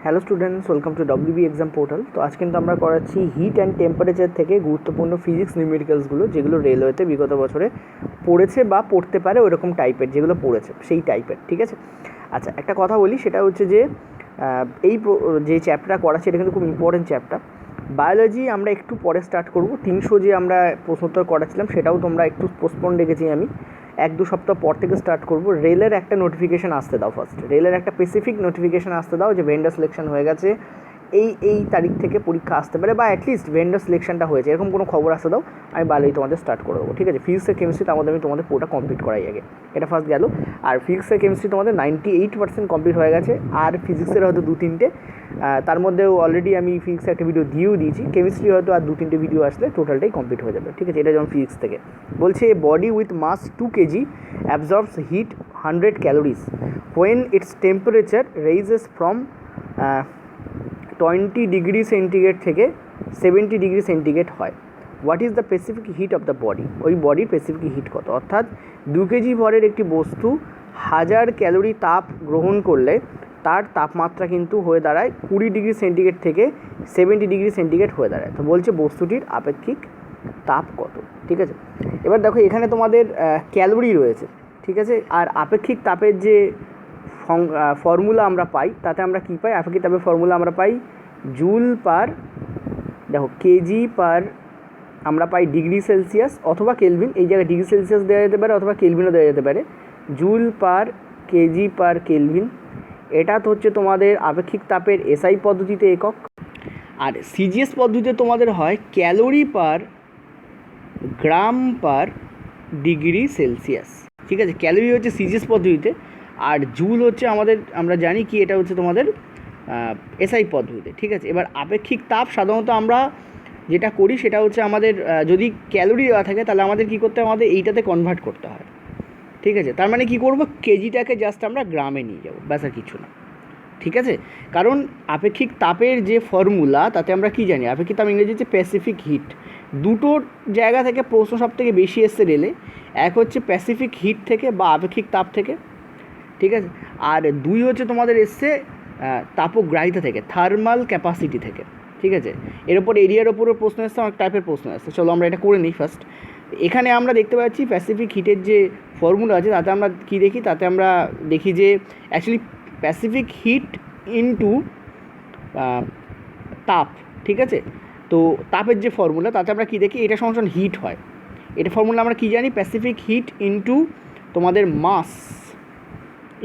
Hello students, welcome to WB exam portal. তো আজ কিন্তু আমরা করাচ্ছি হিট অ্যান্ড টেম্পারেচার থেকে গুরুত্বপূর্ণ ফিজিক্স নিউমেরিক্যালসগুলো, যেগুলো রেলওয়েতে বিগত বছরে পড়েছে বা পড়তে পারে ওরকম টাইপের, যেগুলো পড়েছে সেই টাইপের। ঠিক আছে, আচ্ছা একটা কথা বলি, সেটা হচ্ছে যে যে চ্যাপ্টারটা করাচ্ছি এটা কিন্তু খুব ইম্পর্টেন্ট চ্যাপ্টার। বায়োলজি আমরা একটু পরে স্টার্ট করব। 300 যে আমরা প্রশ্নোত্তর করাচ্ছিলাম সেটাও তোমরা একটু পোস্টপোন রেখেছি, আমি 1-2 সপ্তাহ পর থেকে স্টার্ট করব। রেলের একটা নোটিফিকেশান আসতে দাও, ফার্স্ট রেলের একটা স্পেসিফিক নোটিফিকেশান আসতে দাও যে ভেন্ডার সিলেকশন হয়ে গেছে, এই তারিখ থেকে পরীক্ষা আসতে পারে, বা অ্যাটলিস্ট ভেন্ডার সিলেকশনটা হয়েছে, এরকম কোনো খবর আসতে দাও। আমি বায়োলজি তোমাদের স্টার্ট করে দেবো। ঠিক আছে, ফিজিক্সের কেমিস্ট্রি আমাদের আমি তোমাদের পুরোটা কমপ্লিট করাই আগে, এটা ফার্স্ট গেল। আর ফিজিক্সের কেমিস্ট্রি তোমাদের 98% কমপ্লিট হয়ে গেছে, আর ফিজিক্সের হয়তো 2-3টে, তার মধ্যেও অলরেডি আমি ফিজিক্সের একটা ভিডিও দিয়েও দিয়েছি। কেমিস্ট্রি হয়তো আর 2-3টে ভিডিও আসলে টোটালটাই কমপ্লিট হয়ে যাবে। ঠিক আছে, এটা যেমন ফিজিক্স থেকে বলছে, a body with mass 2 kg absorbs heat 100 calories when its temperature rises from 20 degree centigrade থেকে 70 ডিগ্রি সেন্টিগ্রেড হয়। What is the specific heat of the body? ওই বডির স্পেসিফিক হিট কত? অর্থাৎ 2 কেজি ভরের একটি বস্তু 1000 ক্যালোরি তাপ গ্রহণ করলে তার তাপমাত্রা কিন্তু হয়ে দাঁড়ায় 20 ডিগ্রি সেন্টিগ্রেড থেকে 70 ডিগ্রি সেন্টিগ্রেড হয়ে দাঁড়ায়। তো বলছে বস্তুটির আপেক্ষিক তাপ কত। ঠিক আছে, এবার দেখো এখানে তোমাদের ক্যালোরি রয়েছে। ঠিক আছে, আর আপেক্ষিক তাপের যে ফর্মুলা আমরা পাই, তাতে আমরা কী পাই? আপেক্ষিক তাপের ফর্মুলা আমরা পাই জুল পার, দেখো কেজি পার, আমরা পাই ডিগ্রি সেলসিয়াস অথবা কেলভিন। এই জায়গায় ডিগ্রি সেলসিয়াস দেওয়া যেতে পারে অথবা কেলভিনও দেওয়া যেতে পারে। Joule per KG per kelvin, এটা তো হচ্ছে তোমাদের আপেক্ষিক তাপের এসআই পদ্ধতিতে একক। আর সিজিএস পদ্ধতিতে তোমাদের হয় ক্যালোরি পার গ্রাম পার ডিগ্রি সেলসিয়াস। ঠিক আছে, ক্যালোরি হচ্ছে সিজিএস পদ্ধতিতে, আর জুল হচ্ছে আমাদের, আমরা জানি কি এটা হচ্ছে তোমাদের এসআই পদ্ধতিতে। ঠিক আছে, এবার আপেক্ষিক তাপ সাধারণত আমরা যেটা করি সেটা হচ্ছে আমাদের যদি ক্যালোরি দেওয়া থাকে তাহলে আমাদের কী করতে হয়? আমাদের এইটাতে কনভার্ট করতে হয়। ঠিক আছে, তার মানে কী করবো? কেজিটাকে জাস্ট আমরা গ্রামে নিয়ে যাবো, ব্যাস আর কিছু না। ঠিক আছে, কারণ আপেক্ষিক তাপের যে ফর্মুলা তাতে আমরা কী জানি? আপেক্ষিক তাপ ইংরেজি হচ্ছে প্যাসিফিক হিট। দুটো জায়গা থেকে প্রশ্ন সব থেকে বেশি এসছে রেলে, এক হচ্ছে প্যাসিফিক হিট থেকে বা আপেক্ষিক তাপ থেকে। ঠিক আছে, আর 2 হচ্ছে তোমাদের এসছে তাপগ্রাহিতা থেকে, থার্মাল ক্যাপাসিটি থেকে। ঠিক আছে, এর ওপর এরিয়ার ওপরও প্রশ্ন এসছে, অনেক টাইপের প্রশ্ন এসছে। চলো আমরা এটা করে নিই ফার্স্ট। এখানে আমরা দেখতে পাচ্ছি প্যাসিফিক হিটের যে ফর্মুলা আছে তাতে আমরা কী দেখি? তাতে আমরা দেখি যে অ্যাকচুয়ালি প্যাসিফিক হিট ইনটু তাপ। ঠিক আছে, তো তাপের যে ফর্মুলা তাতে আমরা কী দেখি? এটা সমান হিট হয়। এটা ফর্মুলা আমরা কী জানি? প্যাসিফিক হিট ইনটু তোমাদের মাস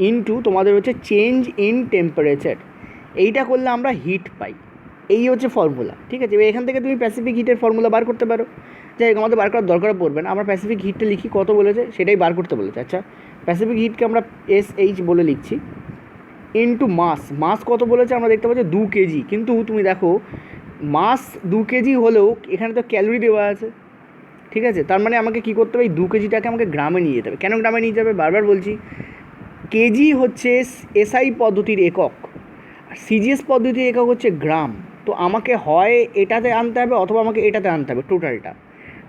ইনটু তোমাদের হচ্ছে চেঞ্জ ইন টেম্পারেচার। এইটা করলে আমরা হিট পাই, এই হচ্ছে ফর্মুলা। ঠিক আছে, এবার এখান থেকে তুমি প্যাসিফিক হিটের ফর্মুলা বার করতে পারো। যাই হোক, আমাদের বার করার দরকার পড়বে না, আমরা প্যাসিফিক হিটটা লিখি, কত বলেছে সেটাই বার করতে বলেছে। আচ্ছা, প্যাসিফিক হিটকে আমরা SH বলে লিখছি, ইনটু মাস। মাস কত বলেছে? আমরা দেখতে পাচ্ছি 2 কেজি, কিন্তু তুমি দেখো মাস 2 কেজি হলেও এখানে তো ক্যালোরি দেওয়া আছে। ঠিক আছে, তার মানে আমাকে কী করতে হবে? এই 2 কেজিটাকে আমাকে গ্রামে নিয়ে যেতে হবে। কেন গ্রামে নিয়ে যাবে? বারবার বলছি, কেজি হচ্ছে এসআই পদ্ধতির একক, আর সিজিএস পদ্ধতির একক হচ্ছে গ্রাম। তো আমাকে হয় এটাতে আনতে হবে অথবা আমাকে এটাতে আনতে হবে টোটালটা।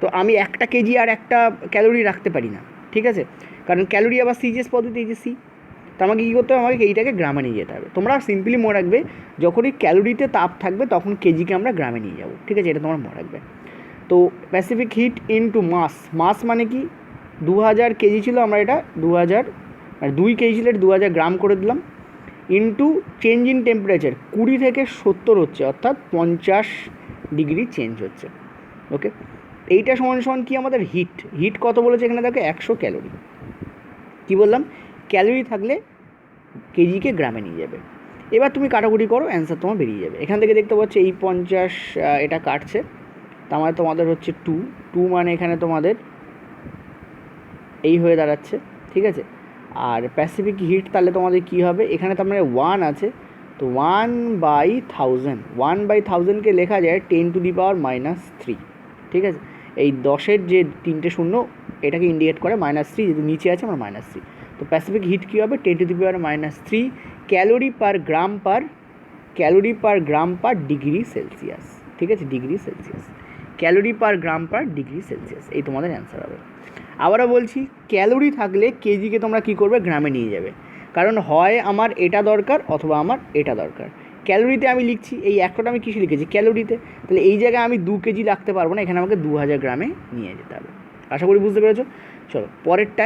তো আমি একটা কেজি আর একটা ক্যালোরি রাখতে পারি না। ঠিক আছে, কারণ ক্যালোরি আবার সিজিএস পদ্ধতি, এই যে সি। তো আমাকে কী করতে হবে? আমাকে এইটাকে গ্রামে নিয়ে যেতে হবে। তোমরা সিম্পলি মনে রাখবে, যখনই ক্যালোরিতে তাপ থাকবে তখন কেজিকে আমরা গ্রামে নিয়ে যাব। ঠিক আছে, এটা তোমরা মনে রাখবে। তো প্যাসিফিক হিট ইনটু মাস, মাস মানে কি? 2000 কেজি ছিল, আমরা এটা 2000 আর 2 কেজি ছিল, 2000 গ্রাম করে দিলাম, ইনটু চেঞ্জ ইন টেম্পারেচার 20 থেকে 70 হচ্ছে, অর্থাৎ 50 ডিগ্রি চেঞ্জ হচ্ছে। ওকে, এইটা সমান সমান কি? আমাদের হিট। হিট কত বলেছে এখানে? দেখো 100 ক্যালোরি। কী বললাম? ক্যালোরি থাকলে কেজিকে গ্রামে নিয়ে যাবে। এবার তুমি কাটাকুটি করো, অ্যান্সার তোমার বেরিয়ে যাবে। এখান থেকে দেখতে পাচ্ছ এই 50 এটা কাটছে, তার মানে তোমাদের হচ্ছে 2 মানে এখানে তোমাদের এই হয়ে দাঁড়াচ্ছে। ঠিক আছে, আর প্যাসিফিক হিট তাহলে তোমাদের কী হবে? এখানে তার মানে 1 আছে, তো 1/1000কে লেখা যায় 10⁻³ ঠিক আছে, এই 10-এর যে 3টে শূন্য এটাকে ইন্ডিকেট করে -3, যদি নিচে আছে আমরা -3। তো প্যাসিফিক হিট কী হবে? 10⁻³ ক্যালোরি পার গ্রাম পার ডিগ্রি সেলসিয়াস। ঠিক আছে, ডিগ্রি সেলসিয়াস, ক্যালোরি পার গ্রাম পার ডিগ্রি সেলসিয়াস, এই তোমাদের অ্যান্সার হবে। আবারও বলছি, ক্যালোরি থাকলে কেজিকে তোমরা কী করবে? গ্রামে নিয়ে যাবে, কারণ হয় আমার এটা দরকার অথবা আমার এটা দরকার। ক্যালোরিতে আমি লিখছি, এই একটা আমি কিসে লিখেছি, ক্যালোরিতে। তাহলে এই জায়গায় আমি 2 কেজি রাখতে পারবো না, এখানে আমাকে 2000 গ্রামে নিয়ে যেতে হবে। আশা করি বুঝতে পেরেছো। চলো পরেরটা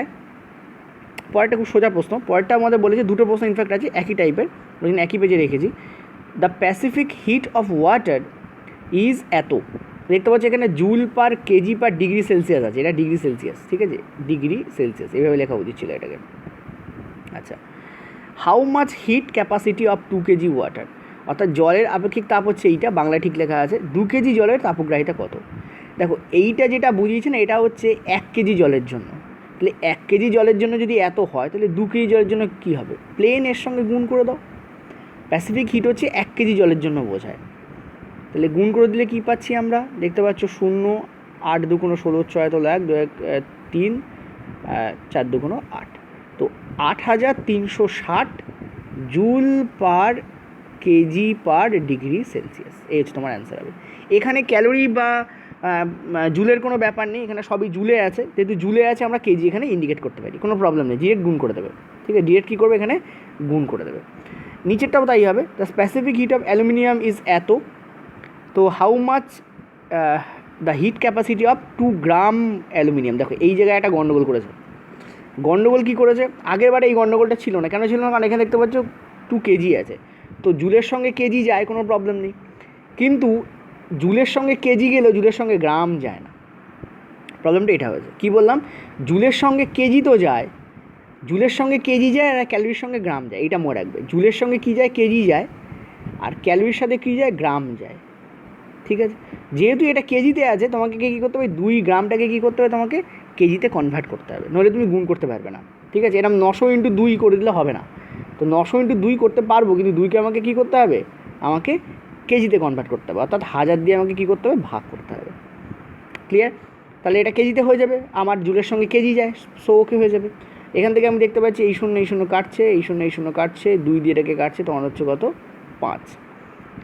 খুব সোজা প্রশ্ন। পরেরটা আমাদের বলেছে, দুটো প্রশ্ন ইনফ্যাক্ট আছে একই টাইপের, ওই জন্য একই পেজে রেখেছি। The Pacific heat of water is এত। দেখতে পাচ্ছি এখানে জুল পার কেজি পার ডিগ্রি সেলসিয়াস আছে, এটা ডিগ্রি সেলসিয়াস, ঠিক আছে, ডিগ্রি সেলসিয়াস এইভাবে লেখা উচিত ছিল এটাকে। আচ্ছা, how much hit capacity of 2 KG water, অর্থাৎ জলের আপেক্ষিক তাপ হচ্ছে এইটা, বাংলা ঠিক লেখা আছে। 2 কেজি জলের তাপগ্রাহিতা কত? দেখো এইটা যেটা বুঝিয়েছে না, এটা হচ্ছে 1 কেজি জলের জন্য। তাহলে 1 কেজি জলের জন্য যদি এত হয়, তাহলে 2 কেজি জলের জন্য কী হবে? প্লেন এর সঙ্গে গুণ করে দাও। প্যাসিফিক হিট হচ্ছে 1 কেজি জলের জন্য বোঝায়, তাহলে গুণ করে দিলে কী পাচ্ছি আমরা? দেখতে পাচ্ছ 0, 8 2 16, 6 তো 1 2 1 3, 4 2 8, তো 8360 জুল পার কেজি পার ডিগ্রি সেলসিয়াস, এই হচ্ছে তোমার অ্যান্সার হবে। এখানে ক্যালোরি বা জুলের কোনো ব্যাপার নেই, এখানে সবই জুলে আছে, যেহেতু জুলে আছে আমরা কেজি এখানে ইন্ডিকেট করতে পারি, কোনো প্রবলেম নেই, ডিরেক্ট গুণ করে দেবে, ঠিক আছে, ডিরেক্ট কী করবে এখানে গুণ করে দেবে। নিচেরটাও তাই হবে, the specific heat of aluminium is এত, তো how much the hit capacity of 2 gram aluminium. দেখো এই জায়গায় একটা গণ্ডগোল করেছে। গণ্ডগোল কী করেছে? আগের বারে এই গণ্ডগোলটা ছিল না, কেন ছিল না? কারণ এখানে দেখতে পাচ্ছ 2 কেজি আছে, তো জুলের সঙ্গে কেজি যায়, কোনো প্রবলেম নেই, কিন্তু জুলের সঙ্গে কেজি গেলেও জুলের সঙ্গে গ্রাম যায় না। প্রবলেমটা এটা হয়েছে, কী বললাম? জুলের সঙ্গে কেজি তো যায়, জুলের সঙ্গে কেজি যায় আর ক্যালোরির সঙ্গে গ্রাম যায়, এইটা মনে রাখবে। জুলের সঙ্গে কী যায়? কেজি যায়, আর ক্যালোরির সাথে কী যায়? গ্রাম যায়, ঠিক আছে। যেহেতু এটা কেজিতে আছে, তোমাকে কী করতে হবে? 2 গ্রামটাকে কী করতে হবে? তোমাকে কেজিতে কনভার্ট করতে হবে, নইলে তুমি গুণ করতে পারবে না, ঠিক আছে। এরকম 900 × 2 করে দিলে হবে না, তো 900 × 2 করতে পারবো, কিন্তু 2কে আমাকে কী করতে হবে? আমাকে কেজিতে কনভার্ট করতে হবে, অর্থাৎ 1000 দিয়ে আমাকে কী করতে হবে? ভাগ করতে হবে। ক্লিয়ার? তাহলে এটা কেজিতে হয়ে যাবে, আমার জুলের সঙ্গে কেজি যায়, সো ওকে হয়ে যাবে। এখান থেকে আমি দেখতে পাচ্ছি এই 0 কাটছে, এই 0 কাটছে, 2 দিয়ে এটাকে কাটছে, তোমার হচ্ছে কত? 5।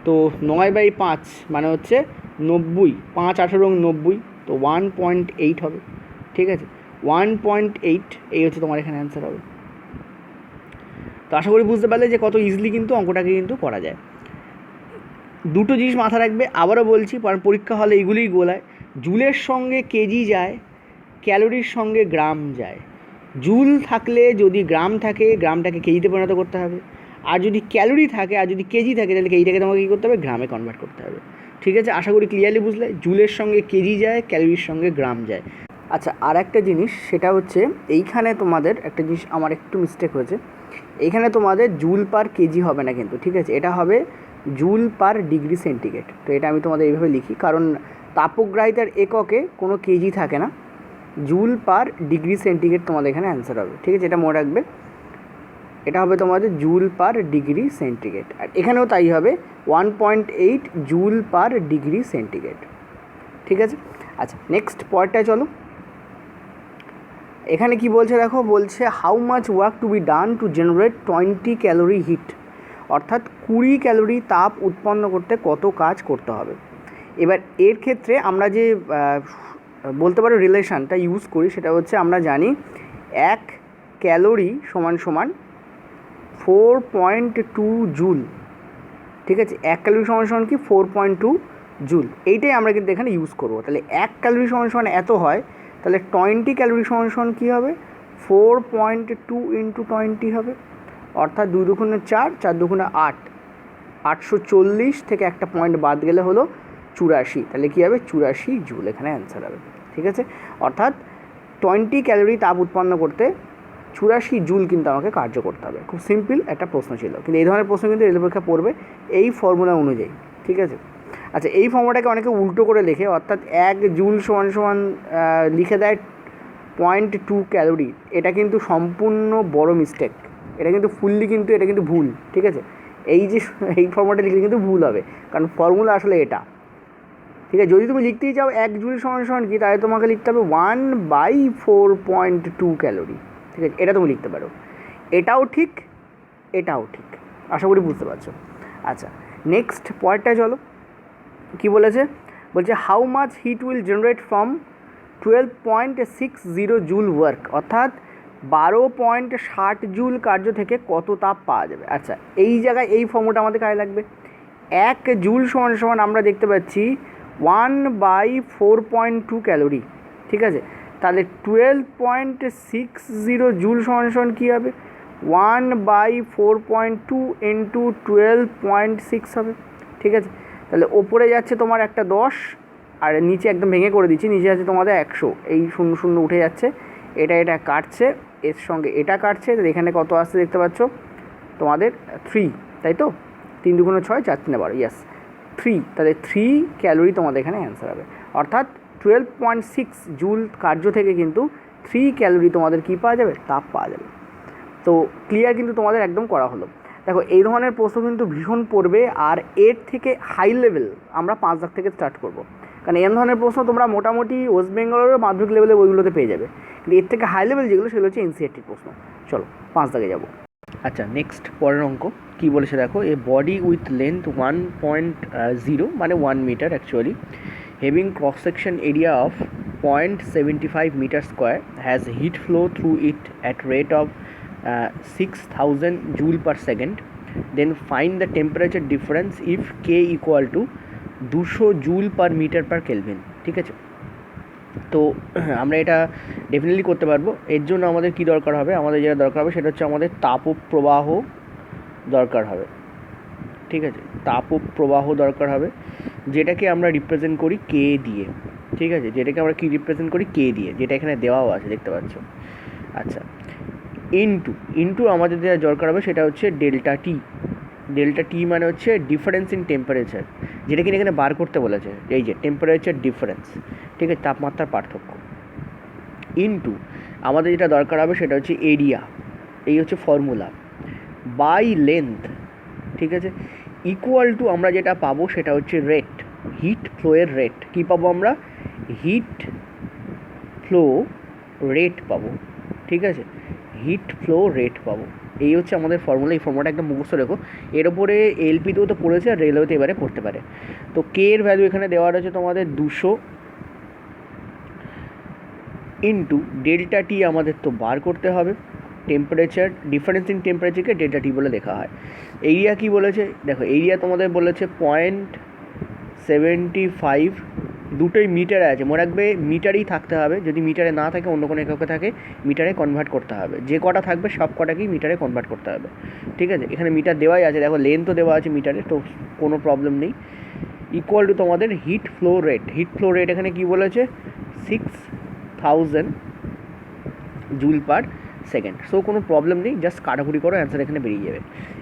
তো 9/5 মানে হচ্ছে 90, 5 18 90, তো 1.8 হবে, ঠিক আছে, 1.8, এই হচ্ছে তোমার এখানে অ্যান্সার হবে। তো আশা করি বুঝতে পারলে যে কত ইজিলি কিন্তু অঙ্কটাকে কিন্তু করা যায়। দুটো জিনিস মাথা রাখবে, আবারও বলছি, কারণ পরীক্ষা হলে এইগুলিই গোলায়। জুলের সঙ্গে কেজি যায়, ক্যালোরির সঙ্গে গ্রাম যায়। জুল থাকলে যদি গ্রাম থাকে, গ্রামটাকে কেজিতে পরিণত করতে হবে, আর যদি ক্যালোরি থাকে আর যদি কেজি থাকে, তাহলে কেজিটাকে তোমাকে কী করতে হবে? গ্রামে কনভার্ট করতে হবে, ঠিক আছে। আশা করি ক্লিয়ারলি বুঝলে, জুলের সঙ্গে কেজি যায়, ক্যালোরির সঙ্গে গ্রাম যায়। আচ্ছা, আর একটা জিনিস, সেটা হচ্ছে এইখানে তোমাদের একটা জিনিস আমার একটু মিস্টেক হয়েছে, এইখানে তোমাদের জুল পার কেজি হবে না কিন্তু, ঠিক আছে, এটা হবে জুল পার ডিগ্রি সেন্টিগ্রেড। তো এটা আমি তোমাদের এইভাবে লিখি, কারণ তাপগ্রাহিতার এককে কোনো কেজি থাকে না, জুল পার ডিগ্রি সেন্টিগ্রেড তোমাদের এখানে অ্যান্সার হবে, ঠিক আছে, এটা মনে রাখবে। এটা হবে তোমাদের জুল পার ডিগ্রি সেন্টিগ্রেড, আর এখানেও তাই হবে 1.8 জুল পার ডিগ্রি সেন্টিগ্রেড, ঠিক আছে। আচ্ছা, নেক্সট পয়েন্টটায় চলো। এখানে কি বলছে দেখো, বলছে how much work to be done to generate 20 calorie heat, অর্থাৎ 20 ক্যালোরি তাপ উৎপন্ন করতে কত কাজ করতে হবে। এবার এর ক্ষেত্রে আমরা যে বলতে পারো রিলেশানটা ইউজ করি, সেটা হচ্ছে আমরা জানি 1 ক্যালোরি সমান সমান 4.2 জুল, ঠিক আছে, 1 ক্যালোরি সমান সমান কি? 4.2 জুল, এইটাই আমরা কিন্তু এখানে ইউজ করবো। তাহলে 1 ক্যালোরি সমান সমান এত হয়, তাহলে 20 ক্যালোরি সমান সমান কী হবে? 4.2 × 20 হবে, অর্থাৎ 2 2 4, 4 2 8, 840 থেকে একটা পয়েন্ট বাদ গেলে হলো 84, তাহলে কী হবে? 84 জুল এখানে অ্যান্সার হবে, ঠিক আছে। অর্থাৎ 20 ক্যালোরি তাপ উৎপন্ন করতে 84 জুল কিন্তু আমাকে কার্য করতে হবে। খুব সিম্পল একটা প্রশ্ন ছিল, কিন্তু এই ধরনের প্রশ্ন কিন্তু রেল পরীক্ষা পড়বে এই ফর্মুলা অনুযায়ী, ঠিক আছে। আচ্ছা, এই ফর্মুলাটাকে অনেকে উল্টো করে লেখে, অর্থাৎ 1 জুল সমান সমান লিখে দেয় 0.2 ক্যালোরি, এটা কিন্তু সম্পূর্ণ বড় মিস্টেক, এটা কিন্তু ফুললি কিন্তু এটা কিন্তু ভুল, ঠিক আছে। এই যে এই ফর্মুলাটা লিখলে কিন্তু ভুল হবে, কারণ ফর্মুলা আসলে এটা, ঠিক আছে। যদি তুমি লিখতেই চাও 1 জুল সমান সমান কি, তাহলে তোমাকে লিখতে হবে 1/4.2 ক্যালোরি, ঠিক আছে, এটা তুমি লিখতে পারো। এটাও ঠিক, এটাও ঠিক, আশা করি বুঝতে পারছো। আচ্ছা, নেক্সট পয়েন্টটা চলো, কী বলেছে? বলছে how much heat will generate from 12.60 joule work, অর্থাৎ 12.60 জুল কার্য থেকে কত তাপ পাওয়া যাবে। আচ্ছা, এই জায়গায় এই ফর্মুলাটা আমাদের কাজে লাগবে। 1 জুল সমান সমান আমরা দেখতে পাচ্ছি 1/4.2 ক্যালোরি, ঠিক আছে। তাহলে 12.60 জুল সমান সমান কী হবে, 1/4.2 ইন্টু 12.6 হবে, ঠিক আছে। তাহলে ওপরে যাচ্ছে তোমার একটা 10, আর নিচে একদম ভেঙে করে দিচ্ছি, নিচে আছে তোমাদের 100, এই 0 0 উঠে যাচ্ছে, এটা কাটছে, এর সঙ্গে এটা কাটছে, তাহলে এখানে কত আসছে দেখতে পাচ্ছ তোমাদের 3, তাই তো, 3 2 6 4 3 12, ইয়াস 3, তাহলে 3 ক্যালোরি তোমাদের এখানে অ্যান্সার হবে। অর্থাৎ 12.6 জুল কার্য থেকে কিন্তু 3 ক্যালোরি তোমাদের কী পাওয়া যাবে, তাপ পাওয়া যাবে। তো ক্লিয়ার কিন্তু তোমাদের একদম করা হলো। দেখো এই ধরনের প্রশ্ন কিন্তু ভীষণ পড়বে, আর এর থেকে হাই লেভেল আমরা 5 দাগ থেকে স্টার্ট করব, কারণ এই ধরনের প্রশ্ন তোমরা মোটামুটি ওয়েস্ট বেঙ্গলের মাধ্যমিক লেভেলের বইগুলোতে পেয়ে যাবে, কিন্তু এর থেকে হাই লেভেল যেগুলো সেগুলো হচ্ছে এনসিইআরটির প্রশ্ন। চলো 5 দাগে যাব। আচ্ছা, নেক্সট পরের অঙ্ক কী বলেছে দেখো, এ বডি উইথ লেন্থ 1.0 মানে 1 metre actually, having cross section area of 0.75 meter square has heat flow through it at rate of 6000 joule per second, then find the temperature difference if K equal to 200 joule per meter per Kelvin, ঠিক আছে। তো আমরা এটা definitely করতে পারবো। এর জন্য আমাদের কি দরকার হবে, আমাদের যেটা দরকার হবে সেটা হচ্ছে আমাদের তাপপ্রবাহ দরকার হবে, ঠিক আছে। তাপপ্রবাহ দরকার হবে, যেটাকে আমরা রিপ্রেজেন্ট করি কে দিয়ে, ঠিক আছে, যেটাকে আমরা কি রিপ্রেজেন্ট করি কে দিয়ে, যেটা এখানে দেওয়াও আছে দেখতে পাচ্ছ। আচ্ছা, ইনটু আমাদের যেটা দরকার হবে সেটা হচ্ছে ডেল্টা টি। ডেল্টা টি মানে হচ্ছে ডিফারেন্স ইন টেম্পারেচার, যেটা কিনা এখানে বার করতে বলেছে, এই যে টেম্পারেচার ডিফারেন্স, ঠিক আছে, তাপমাত্রার পার্থক্য। ইনটু আমাদের যেটা দরকার হবে সেটা হচ্ছে এরিয়া, এই হচ্ছে ফর্মুলা, বাই লেন্থ, ঠিক আছে, ইকুয়াল টু আমরা যেটা পাবো সেটা হচ্ছে রেট, হিট ফ্লোয়ের রেট। কী পাবো আমরা, হিট ফ্লো রেট পাবো, ঠিক আছে, হিট ফ্লো রেট পাবো। এই হচ্ছে আমাদের ফর্মুলা। এই ফর্মুলাটা একদম মুখস্থ রেখো, এর ওপরে এলপিতেও তো পড়েছে আর রেলওয়েতে এবারে পড়তে পারে। তো কে এর ভ্যালু এখানে দেওয়া রয়েছে তোমাদের 200, ইন্টু ডেল্টা টি আমাদের তো বার করতে হবে, টেম্পারেচার ডিফারেন্স ইন টেম্পারেচারকে ডেল্টা টি বলে লেখা হয়। এরিয়া কি বলেছে দেখো, এরিয়া তোমাদের বলেছে 0.75, দুটোই মিটারে আছে, মনে রাখবে মিটারেই থাকতে হবে, যদি মিটারে না থাকে অন্য কোনো এককে থাকে মিটারে কনভার্ট করতে হবে, যে কটা থাকবে সব কটাকেই মিটারে কনভার্ট করতে হবে, ঠিক আছে। এখানে মিটার দেওয়াই আছে, দেখো লেন্থও দেওয়া আছে মিটারে, তো কোনো প্রবলেম নেই। ইকুয়াল টু তোমাদের heat flow rate, heat flow rate এখানে কি বলেছে 6000 জুল পার সেকেন্ড। সো কোনো প্রবলেম নেই, জাস্ট কাটাকুটি করো, অ্যান্সার এখানে বেরিয়ে যাবে।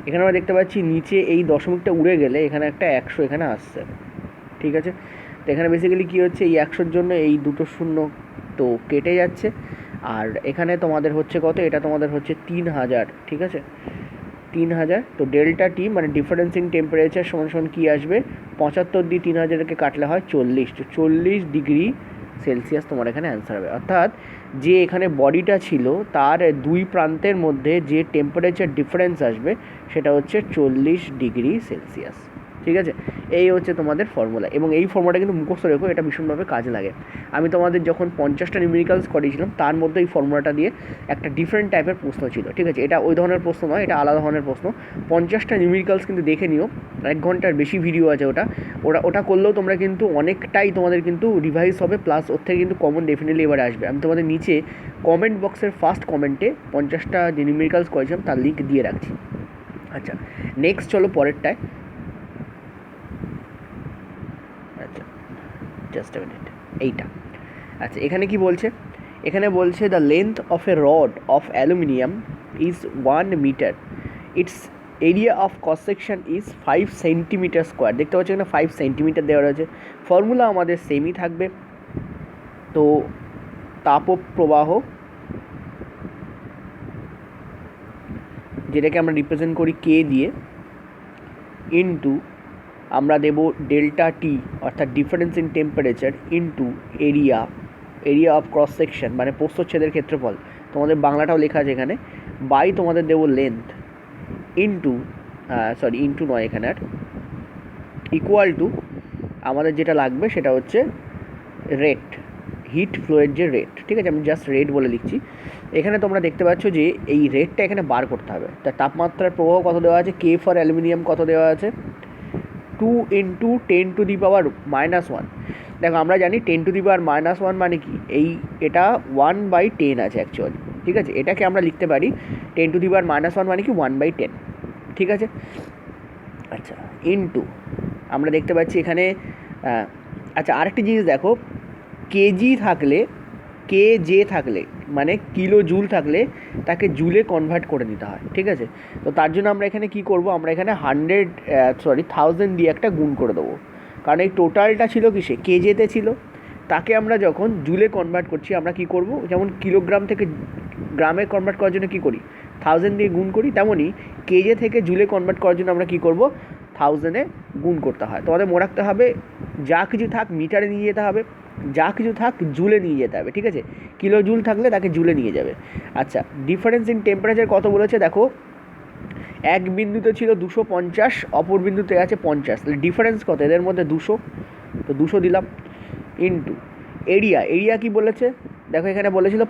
এখানে আমরা দেখতে পাচ্ছি নিচে এই দশমিকটা উড়ে গেলে এখানে একটা 100 এখানে আসছে, ঠিক আছে। তো এখানে বেসিক্যালি কী হচ্ছে, এই 100-র জন্য এই দুটো শূন্য তো কেটে যাচ্ছে, আর এখানে তোমাদের হচ্ছে কত, এটা তোমাদের হচ্ছে 3000, ঠিক আছে, 3000। তো ডেল্টা টি মানে ডিফারেন্স ইন টেম্পারেচার সমান সমান কী আসবে, 75 দিয়ে 3000কে কাটলে হয় 40, তো 40 ডিগ্রি সেলসিয়াস তোমার এখানে অ্যান্সার হবে। অর্থাৎ যে এখানে বডিটা ছিল তার দুই প্রান্তের মধ্যে যে টেম্পারেচার ডিফারেন্স আসবে সেটা হচ্ছে 40 ডিগ্রি সেলসিয়াস, ঠিক আছে। এই হচ্ছে তোমাদের ফর্মুলা, এবং এই ফর্মুলাটা কিন্তু মুখস্থ রেখো, এটা ভীষণভাবে কাজে লাগে। আমি তোমাদের যখন 50টা নিউমেরিক্যালস করিয়েছিলাম তার মধ্যে এই ফর্মুলাটা দিয়ে একটা ডিফারেন্ট টাইপের প্রশ্ন ছিল, ঠিক আছে। এটা ওই ধরনের প্রশ্ন নয়, এটা আলাদা ধরনের প্রশ্ন। 50টা নিউমেরিক্যালস কিন্তু দেখে নিও, 1 ঘন্টার বেশি ভিডিও আছে ওটা করলেও তোমরা কিন্তু অনেকটাই তোমাদের কিন্তু রিভাইজ হবে, প্লাস ওর থেকে কিন্তু কমন ডেফিনেটলি এবারে আসবে। আমি তোমাদের নিচে কমেন্ট বক্সের ফার্স্ট কমেন্টে 50টা যে নিউমেরিক্যালস করেছিলাম তার লিঙ্ক দিয়ে রাখছি। আচ্ছা, নেক্সট চলো পরেরটায়। আচ্ছা, জাস্ট আ মিনিট, এইটা। আচ্ছা, এখানে কি বলছে, এখানে বলছে the length of a rod of aluminium is 1 metre, it's area of cross section is 5 centimetre square. দেখতে পাচ্ছি এখানে 5 সেন্টিমিটার দেওয়া রয়েছে। ফর্মুলা আমাদের সেমই থাকবে, তো তাপপ্রবাহ যেটাকে আমরা রিপ্রেজেন্ট করি কে দিয়ে, ইন্টু আমরা দেব ডেল্টা টি অর্থাৎ difference in temperature, into area of cross section মানে প্রস্থচ্ছেদের ক্ষেত্রফল, তোমাদের বাংলাটাও লেখা আছে এখানে, বাই তোমাদের দেব লেন্থ, ইন্টু নয় এখানে, আর ইকুয়াল টু আমাদের যেটা লাগবে সেটা হচ্ছে রেট, হিট ফ্লোয়ের যে রেট, ঠিক আছে, আমি জাস্ট রেট বলে লিখছি। এখানে তোমরা দেখতে পাচ্ছ যে এই রেটটা এখানে বার করতে হবে। তার তাপমাত্রার প্রবাহ কত দেওয়া আছে, কে ফর অ্যালুমিনিয়াম কত দেওয়া আছে, 2 × 10⁻⁻1। দেখো আমরা জানি 10⁻⁻1 মানে কি, এটা 1/10 আছে অ্যাকচুয়ালি, ঠিক আছে। এটাকে আমরা লিখতে পারি 10⁻⁻1 মানে কি 1/10, ঠিক আছে। আচ্ছা, ইনটু আমরা দেখতে পাচ্ছি এখানে আচ্ছা আরেকটি জিনিস দেখো, কেজি থাকলে, কেজে থাকলে মানে কিলো জুল থাকলে তাকে জুলে কনভার্ট করে নিতে হয়, ঠিক আছে। তো তার জন্য আমরা এখানে কি করব, আমরা এখানে 1000 দিয়ে একটা গুণ করে দেবো, কারণ এই টোটালটা ছিল কিসে, কেজেতে ছিল। তাকে আমরা যখন জুলে কনভার্ট করছি আমরা কি করব, যেমন কিলোগ্রাম থেকে গ্রামে কনভার্ট করার জন্য কী করি, 1000 দিয়ে গুণ করি, তেমনই কেজে থেকে জুলে কনভার্ট করার জন্য আমরা কী করব, 1000-এ গুণ করতে হয়। তো আমাদের মনে রাখতে হবে যা কিছু থাক মিটারে নিয়ে যেতে হবে, যা কিছু থাক জুলে নিয়ে যেতে হবে, ঠিক আছে। কিলো জুল থাকলে তাকে জুলে নিয়ে যাবে। আচ্ছা, ডিফারেন্স ইন টেম্পারেচার কত বলেছে দেখো, এক বিন্দুতে ছিল 250, অপর বিন্দুতে আছে 50, তাহলে ডিফারেন্স কত এদের মধ্যে, 200, তো 200 দিলাম। ইনটু এরিয়া কি বলেছে দেখো, এখানে বলেছিল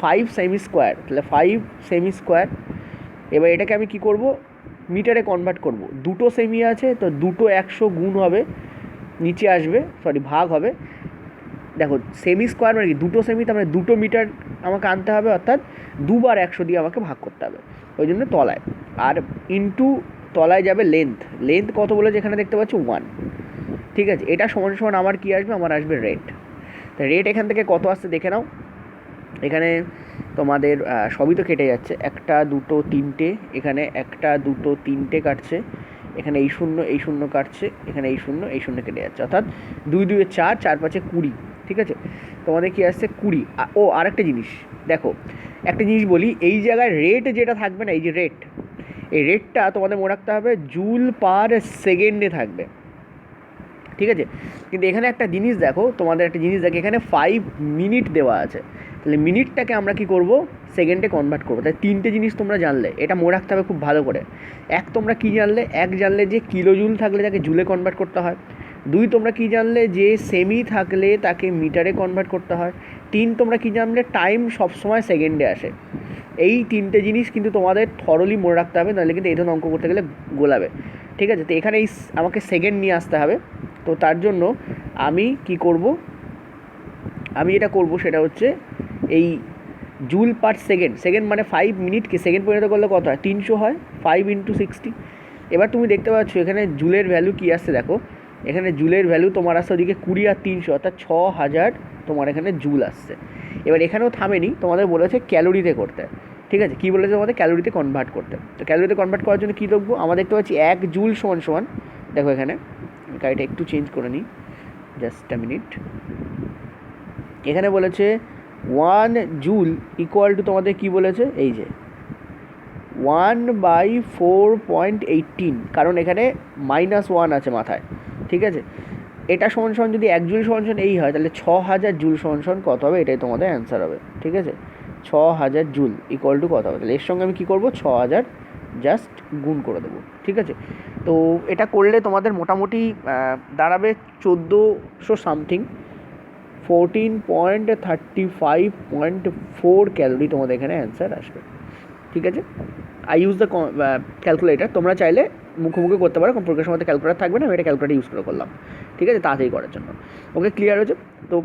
5 সেমি স্কোয়ার, তাহলে 5 সেমি স্কোয়ার। এবার এটাকে আমি কি করব, মিটারে কনভার্ট করব। দুটো সেমি আছে তো দুটো 100 গুণ হবে, নিচে আসবে, ভাগ হবে। দেখো সেমি স্কোয়ার মানে কি, দুটো সেমি, তার মানে 2 মিটার আমাকে আনতে হবে, অর্থাৎ 2 বার 100 দিয়ে আমাকে ভাগ করতে হবে, ওই জন্য তলায়। আর ইনটু তলায় যাবে লেন্থ কত বলেছে এখানে দেখতে পাচ্ছি 1, ঠিক আছে। এটা সমান সমান আমার কি আসবে, আমার আসবে রেট। তা রেট এখান থেকে কত আসছে দেখে নাও, এখানে তোমাদের সবই তো কেটে যাচ্ছে, 1 2 3টে, এখানে 1 2 3টে কাটছে, এখানে এই শূন্য কাটছে, এখানে এই শূন্য কেটে যাচ্ছে, অর্থাৎ 2 2 4, 4 5 20, ঠিক আছে। তোমাদের কি আসছে 20। ও আরেকটা জিনিস দেখো, একটা জিনিস বলি, এই জায়গায় রেট যেটা থাকবে না, এই যে রেট, এই রেটটা তোমাদের মনে রাখতে হবে জুল পার সেকেন্ডে থাকবে, ঠিক আছে। কিন্তু এখানে একটা জিনিস দেখো, এখানে 5 মিনিট দেওয়া আছে, তাহলে মিনিটটাকে আমরা কি করব, সেকেন্ডে কনভার্ট করবো। তাই 3টে জিনিস তোমরা জানলে, এটা মনে রাখতে হবে খুব ভালো করে। তোমরা কি জানলে, জানলে যে কিলো জুল থাকলে তাকে জুলে কনভার্ট করতে হয়। 2 তোমরা কি জানলে, যে সেমি থাকলে তাকে মিটারে কনভার্ট করতে হয়। 3 তোমরা কি জানলে, টাইম সবসময় সেকেন্ডে আসে। এই 3টে জিনিস কিন্তু তোমাদের থরলি মনে রাখতে হবে, নাহলে কিন্তু এই ধরনের অঙ্ক করতে গেলে গোলাবে, ঠিক আছে। তো এখানে আমাকে সেকেন্ড নিয়ে আসতে হবে। তো তার জন্য আমি কি করব, আমি যেটা করব সেটা হচ্ছে এই জুল পার সেকেন্ড মানে 5 মিনিটকে সেকেন্ড পরিণত করলে কত হয়, 300 হয়, 5 × 60। এবার তুমি দেখতে পাচ্ছ এখানে জুলের ভ্যালু কী আসছে দেখো, এখানে জুলের ভ্যালু তোমার আসছে ওদিকে 20 আর 300, অর্থাৎ 6000 তোমার এখানে জুল আসছে। এবার এখানেও থামেনি, তোমাদের বলেছে ক্যালোরিতে করতে, ঠিক আছে। কী বলেছে তোমাদের, ক্যালোরিতে কনভার্ট করতে। তো ক্যালোরিতে কনভার্ট করার জন্য কী লিখবো, আমরা দেখতে পাচ্ছি 1 জুল সমান, দেখো এখানে গাড়িটা একটু চেঞ্জ করে নিই, জাস্ট আ মিনিট। এখানে বলেছে 1 জুল ইকুয়াল টু তোমাদের কি বলেছে, এই যে 1/4.18, কারণ এখানে -1 আছে মাথায়, ঠিক আছে। এটা সমান যদি 1 জুল সমান এই হয়, তাহলে 6000 জুল সমান কত হবে, এটাই তোমাদের অ্যান্সার হবে, ঠিক আছে। 6000 জুল ইকুয়াল টু কত হবে, তাহলে এর সঙ্গে আমি কী করবো, 6000 জাস্ট গুণ করে দেবো, ঠিক আছে। তো এটা করলে তোমাদের মোটামুটি দাঁড়াবে 1400 সামথিং, 14.35.4 ক্যালোরি তোমাদের এখানে অ্যান্সার আসবে, ঠিক আছে। আই ইউজ দ্য ক্যালকুলেটার, তোমরা চাইলে মুখোমুখি করতে পারো, কারণ পরীক্ষার সময় ক্যালকুলেটার থাকবে না, আমি এটা ক্যালকুলেটার ইউজ করে করলাম, ঠিক আছে, তাড়াতাড়ি করার জন্য। ওকে, ক্লিয়ার হয়েছে তো,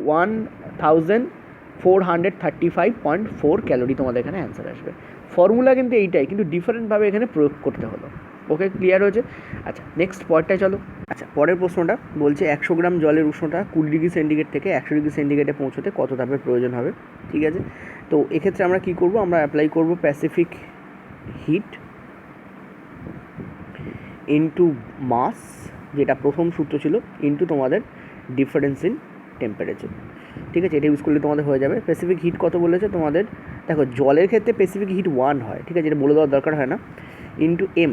1435.4 ক্যালোরি তোমাদের এখানে অ্যান্সার আসবে। ফর্মুলা কিন্তু এইটাই, কিন্তু ডিফারেন্টভাবে এখানে প্রয়োগ করতে হলো। ওকে, ক্লিয়ার হয়েছে। আচ্ছা, নেক্সট পয়েন্টটায় চলো। আচ্ছা, পরের প্রশ্নটা বলছে 100 গ্রাম জলের উষ্ণতা 20 ডিগ্রি সেন্টিগ্রেড থেকে 100 ডিগ্রি সেন্টিগ্রেডে পৌঁছতে কত তাপের প্রয়োজন হবে, ঠিক আছে। তো এক্ষেত্রে আমরা কী করব, আমরা অ্যাপ্লাই করব স্পেসিফিক হিট ইনটু মাস, যেটা প্রথম সূত্র ছিল, ইনটু তোমাদের ডিফারেন্স ইন টেম্পারেচার, ঠিক আছে। এটা ইউজ করলে তোমাদের হয়ে যাবে। স্পেসিফিক হিট কত বলেছে তোমাদের, দেখো জলের ক্ষেত্রে স্পেসিফিক হিট 1 হয়, ঠিক আছে, এটা বলে দেওয়ার দরকার হয় না। ইনটু এম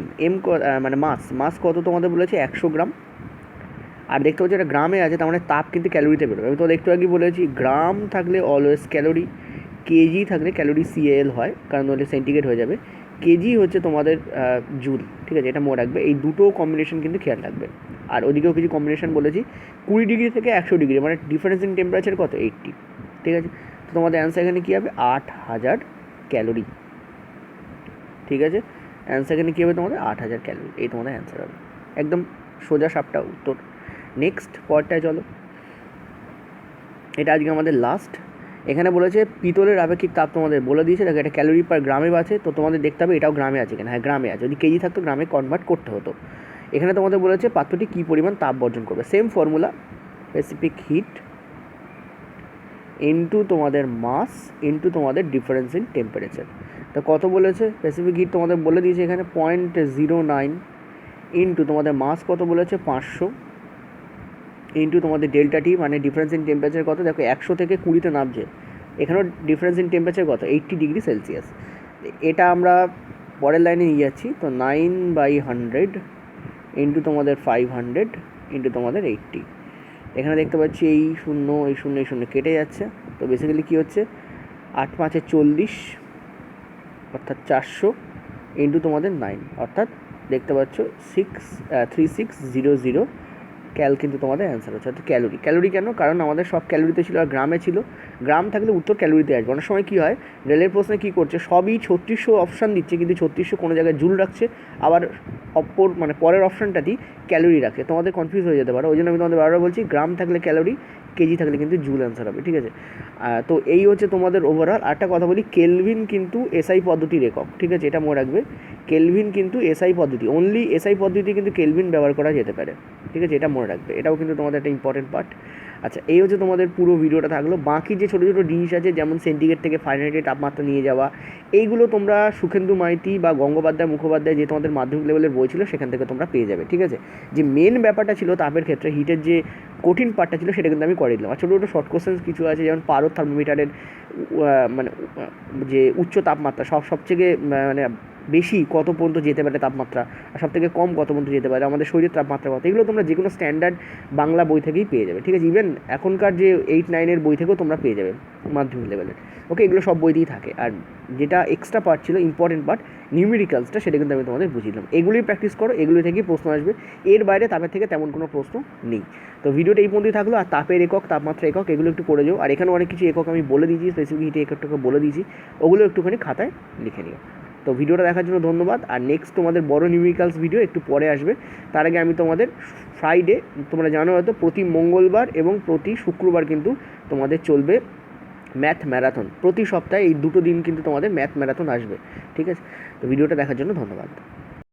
মানে মাস কত তোমাদের বলেছে 100 গ্রাম, আর দেখতে পাচ্ছি এটা গ্রামে আছে, তার মানে তাপ কিন্তু ক্যালোরিতে বেরোবে। আমি তো একটু আগে বলেছি গ্রাম থাকলে অলওয়েজ ক্যালোরি, কেজি থাকলে ক্যালোরি CAL হয়, কারণ হলে সেন্টিগ্রেড হয়ে যাবে, কেজি হচ্ছে তোমাদের জুল, ঠিক আছে, এটা মনে রাখবে। এই দুটো কম্বিনেশন কিন্তু খেয়াল রাখবে। আর ওদিকেও কিছু কম্বিনেশন বলেছি। 20 ডিগ্রি থেকে 100 ডিগ্রি মানে ডিফারেন্স ইন টেম্পারেচার কত? 80। ঠিক আছে, তো তোমাদের অ্যান্সার এখানে কী হবে? 8000 ক্যালোরি। ঠিক আছে, অ্যান্সার এখানে কী হবে তোমাদের? 8000 ক্যালোরি, এই তোমাদের অ্যান্সার হবে। একদম সোজা সাপটা উত্তর। নেক্সট পরটায় চলো, এটা আজকে আমাদের লাস্ট। এখানে বলেছে পিতলের আপেক্ষিক তাপ তোমাদের বলে দিয়েছে, দেখো এটা ক্যালোরি পার গ্রামে আছে, তো তোমাদের দেখতে হবে এটাও গ্রামে আছে কিনা। হ্যাঁ গ্রামে আছে, যদি কেজি থাকতো গ্রামে কনভার্ট করতে হতো। এখানে তোমাদের বলেছে পাত্রটি কী পরিমাণ তাপ বর্জন করবে, same formula, specific hit into তোমাদের মাস ইন্টু তোমাদের ডিফারেন্স ইন টেম্পারেচার। তো কত বলেছে? স্পেসিফিক হিট তোমাদের বলে দিয়েছে এখানে 0.09 ইন্টু তোমাদের মাস কত বলেছে? 500 ইন্টু তোমাদের ডেল্টা টি মানে ডিফারেন্স ইন টেম্পারেচার কত? দেখো 100 থেকে 20-তে নামছে, এখানেও ডিফারেন্স ইন টেম্পারেচার কত? 80 ডিগ্রি সেলসিয়াস। এটা আমরা পরের লাইনে নিয়ে যাচ্ছি, তো 9/100 ইন্টু তোমাদের 500 ইন্টু তোমাদের 80। এখানে দেখতে পাচ্ছি এই শূন্য এই শূন্য এই শূন্য কেটে যাচ্ছে, তো বেসিক্যালি কী হচ্ছে? 8×5 = 40 অর্থাৎ 400 ইন্টু তোমাদের 9 অর্থাৎ দেখতে পাচ্ছ 3600 ক্যাল কিন্তু তোমাদের অ্যান্সার হচ্ছে। অর্থাৎ ক্যালোরি। ক্যালোরি কেন? কারণ আমাদের সব ক্যালোরিতে ছিল আর গ্রামে ছিল। গ্রাম থাকলে উত্তর ক্যালোরিতে আসবে। অনেক সময় কী হয়, রেলের প্রশ্নে কী করছে, সবই 3600 অপশান দিচ্ছে, কিন্তু 3600 কোনো জায়গায় জুল রাখছে, আবার অপর মানে পরের অপশানটাতেই ক্যালোরি রাখে, তোমাদের কনফিউজ হয়ে যেতে পারে। ওই জন্য আমি তোমাদের বারবার বলছি, গ্রাম থাকলে ক্যালোরি, কেজি থাকলে কিন্তু জুল অ্যান্সার হবে। ঠিক আছে, তো এই হচ্ছে তোমাদের ওভারঅল। আরেকটা কথা বলি, কেলভিন কিন্তু এসআই পদ্ধতির একক। ঠিক আছে, এটা মনে রাখবে, কেলভিন কিন্তু এসআই পদ্ধতি, অনলি এসআই পদ্ধতি কিন্তু কেলভিন ব্যবহার করা যেতে পারে। ঠিক আছে, এটা মনে রাখবে, এটাও কিন্তু তোমাদের একটা ইম্পর্টেন্ট পার্ট। আচ্ছা, এই হচ্ছে তোমাদের পুরো ভিডিওটা থাকলো। বাকি যে ছোটো ছোটো জিনিস আছে, যেমন সেন্টিগ্রেড থেকে ফারেনহাইটের তাপমাত্রা নিয়ে যাওয়া, এইগুলো তোমরা সুখেন্দু মাইতি বা গঙ্গোপাধ্যায় মুখোপাধ্যায় যে তোমাদের মাধ্যমিক লেভেলের বই ছিল সেখান থেকে তোমরা পেয়ে যাবে। ঠিক আছে, যে মেন ব্যাপারটা ছিল তাপের ক্ষেত্রে, হিটের যে কঠিন পার্টটা ছিল সেটা কিন্তু আমি করে দিলাম। আর ছোটো ছোটো শর্ট কোশ্চেন কিছু আছে, যেমন পারদ থার্মোমিটারের মানে যে উচ্চ তাপমাত্রা সবথেকে মানে বেশি কত পর্যন্ত যেতে পারে তাপমাত্রা, আর সবথেকে কম কত পর্যন্ত যেতে পারে আমাদের শরীরের তাপমাত্রা কত, এগুলো তোমরা যে কোনো স্ট্যান্ডার্ড বাংলা বই থেকেই পেয়ে যাবে। ঠিক আছে, ইভেন এখনকার যে 8-9 বই থেকেও তোমরা পেয়ে যাবে মাধ্যমিক লেভেলের। ওকে, এগুলো সব বইতেই থাকে। আর যেটা এক্সট্রা পার্ট ছিল, ইম্পর্টেন্ট পার্ট নিউমেরিক্যালসটা, সেটা কিন্তু আমি তোমাদের বুঝিয়ে দিলাম। এগুলোই প্র্যাকটিস করো, এগুলো থেকেই প্রশ্ন আসবে, এর বাইরে তাপের থেকে তেমন কোনো প্রশ্ন নেই। তো ভিডিওটা এই পর্যন্তই থাকলো। আর তাপের একক, তাপমাত্রা একক, এগুলো একটু করে যাও। আর এখানে অনেক কিছু একক আমি বলে দিয়েছি, স্পেসিফিক হিট এককটাকে বলে দিয়েছি, ওগুলো একটুখানি খাতায় লিখে নিও। তো ভিডিওটা দেখার জন্য ধন্যবাদ। আর নেক্সট তোমাদের বড় নিউমেরিক্যালস ভিডিও একটু পরে আসবে। তার আগে আমি তোমাদের ফ্রাইডে, তোমরা জানো হয়তো প্রতি মঙ্গলবার এবং প্রতি শুক্রবার কিন্তু তোমাদের চলবে ম্যাথ ম্যারাথন। প্রতি সপ্তাহে এই দুটো দিন কিন্তু তোমাদের ম্যাথ ম্যারাথন আসবে। ঠিক আছে, তো ভিডিওটা দেখার জন্য ধন্যবাদ।